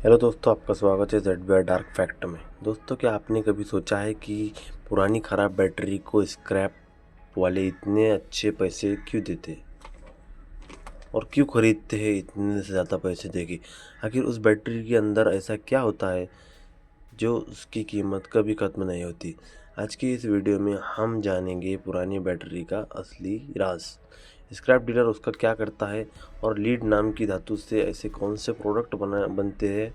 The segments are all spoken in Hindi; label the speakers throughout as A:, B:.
A: हेलो दोस्तों, आपका स्वागत है ZBR डार्क फैक्ट में। दोस्तों, क्या आपने कभी सोचा है कि पुरानी ख़राब बैटरी को स्क्रैप वाले इतने अच्छे पैसे क्यों देते और क्यों खरीदते हैं इतने से ज़्यादा पैसे देके? आखिर उस बैटरी के अंदर ऐसा क्या होता है जो उसकी कीमत कभी ख़त्म नहीं होती? आज की इस वीडियो में हम जानेंगे पुरानी बैटरी का असली राज, स्क्रैप डीलर उसका क्या करता है और लीड नाम की धातु से ऐसे कौन से प्रोडक्ट बनते हैं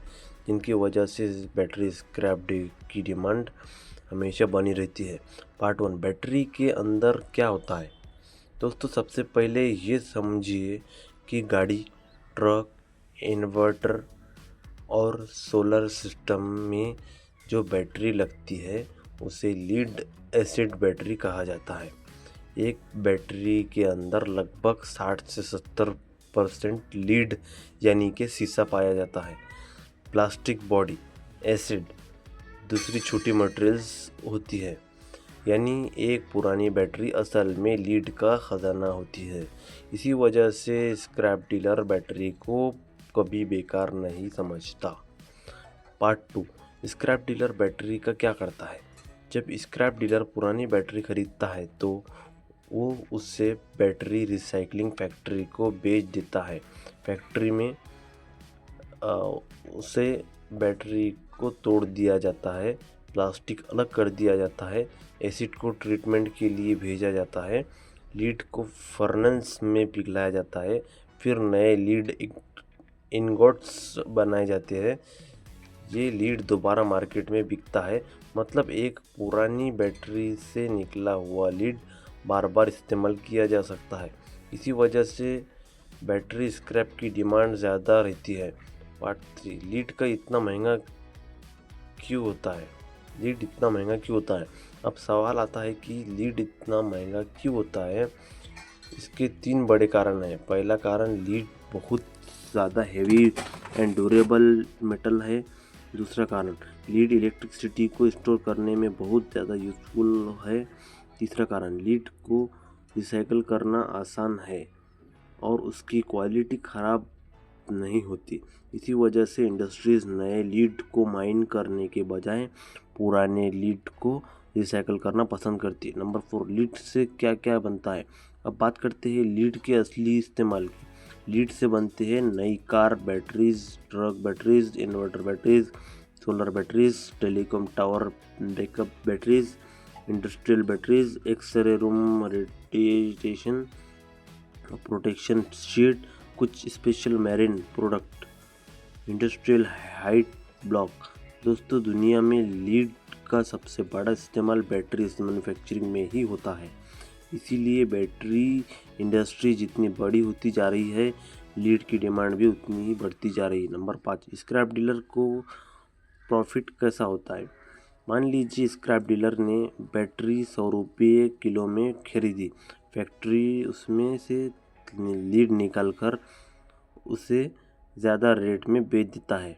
A: जिनकी वजह से इस बैटरी की डिमांड हमेशा बनी रहती है। पार्ट 1, बैटरी के अंदर क्या होता है। दोस्तों, सबसे पहले ये समझिए कि गाड़ी, ट्रक, इन्वर्टर और सोलर सिस्टम में जो बैटरी लगती है उसे लीड एसिड बैटरी कहा जाता है। एक बैटरी के अंदर लगभग 60 से 70% लीड यानी कि सीसा पाया जाता है। प्लास्टिक बॉडी एसिड दूसरी छोटी मटेरियल्स होती है, यानी एक पुरानी बैटरी असल में लीड का खजाना होती है। इसी वजह से स्क्रैप डीलर बैटरी को कभी बेकार नहीं समझता। पार्ट 2, स्क्रैप डीलर बैटरी का क्या करता है। जब स्क्रैप डीलर पुरानी बैटरी खरीदता है तो वो उससे बैटरी रिसाइकलिंग फैक्ट्री को बेच देता है। फैक्ट्री में उसे बैटरी को तोड़ दिया जाता है, प्लास्टिक अलग कर दिया जाता है, एसिड को ट्रीटमेंट के लिए भेजा जाता है, लीड को फर्नेस में पिघलाया जाता है, फिर नए लीड इनगोट्स बनाए जाते हैं। ये लीड दोबारा मार्केट में बिकता है। मतलब एक पुरानी बैटरी से निकला हुआ लीड बार बार इस्तेमाल किया जा सकता है। इसी वजह से बैटरी स्क्रैप की डिमांड ज़्यादा रहती है। पार्ट 3, लीड का इतना महंगा क्यों होता है। लीड इतना महंगा क्यों होता है? अब सवाल आता है कि लीड इतना महंगा क्यों होता है। इसके 3 बड़े कारण हैं। पहला कारण, लीड बहुत ज़्यादा हेवी एंड ड्यूरेबल मेटल है। दूसरा कारण, लीड इलेक्ट्रिसिटी को स्टोर करने में बहुत ज़्यादा यूज़फुल है। तीसरा कारण, लीड को रिसाइकल करना आसान है और उसकी क्वालिटी ख़राब नहीं होती। इसी वजह से इंडस्ट्रीज़ नए लीड को माइन करने के बजाय पुराने लीड को रिसाइकल करना पसंद करती है। नंबर 4, लीड से क्या क्या बनता है। अब बात करते हैं लीड के असली इस्तेमाल की। लीड से बनते हैं नई car batteries, truck batteries, inverter batteries, solar batteries, telecom tower backup batteries, industrial batteries, x-ray room radiation protection sheet, कुछ special marine product, industrial height block. दोस्तों, दुनिया में लीड का सबसे बड़ा इस्तेमाल बैटरी मैन्युफैक्चरिंग में ही होता है। इसीलिए बैटरी इंडस्ट्री जितनी बड़ी होती जा रही है, लीड की डिमांड भी उतनी ही बढ़ती जा रही है। नंबर 5, स्क्रैप डीलर को प्रॉफिट कैसा होता है। मान लीजिए स्क्रैप डीलर ने बैटरी 100 रुपये किलो में खरीदी। फैक्ट्री उसमें से लीड निकाल कर उसे ज़्यादा रेट में बेच देता है।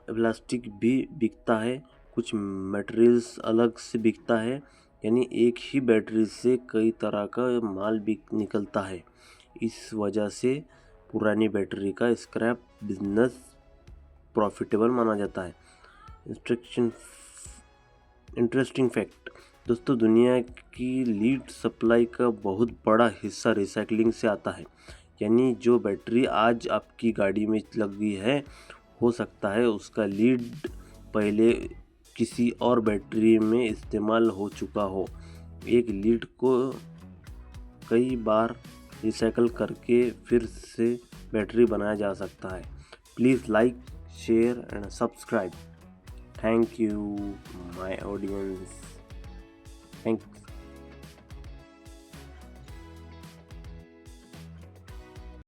A: प्लास्टिक भी बिकता है, कुछ मटेरियल्स अलग से बिकता है, यानी एक ही बैटरी से कई तरह का माल निकलता है। इस वजह से पुरानी बैटरी का स्क्रैप बिजनेस प्रॉफिटेबल माना जाता है। इंटरेस्टिंग फैक्ट, दोस्तों, दुनिया की लीड सप्लाई का बहुत बड़ा हिस्सा रिसाइकलिंग से आता है। यानी जो बैटरी आज आपकी गाड़ी में लगी है, हो सकता है उसका लीड पहले किसी और बैटरी में इस्तेमाल हो चुका हो। एक लीड को कई बार रिसाइकल करके फिर से बैटरी बनाया जा सकता है। Please like, share and subscribe. Thank you, my audience. Thanks.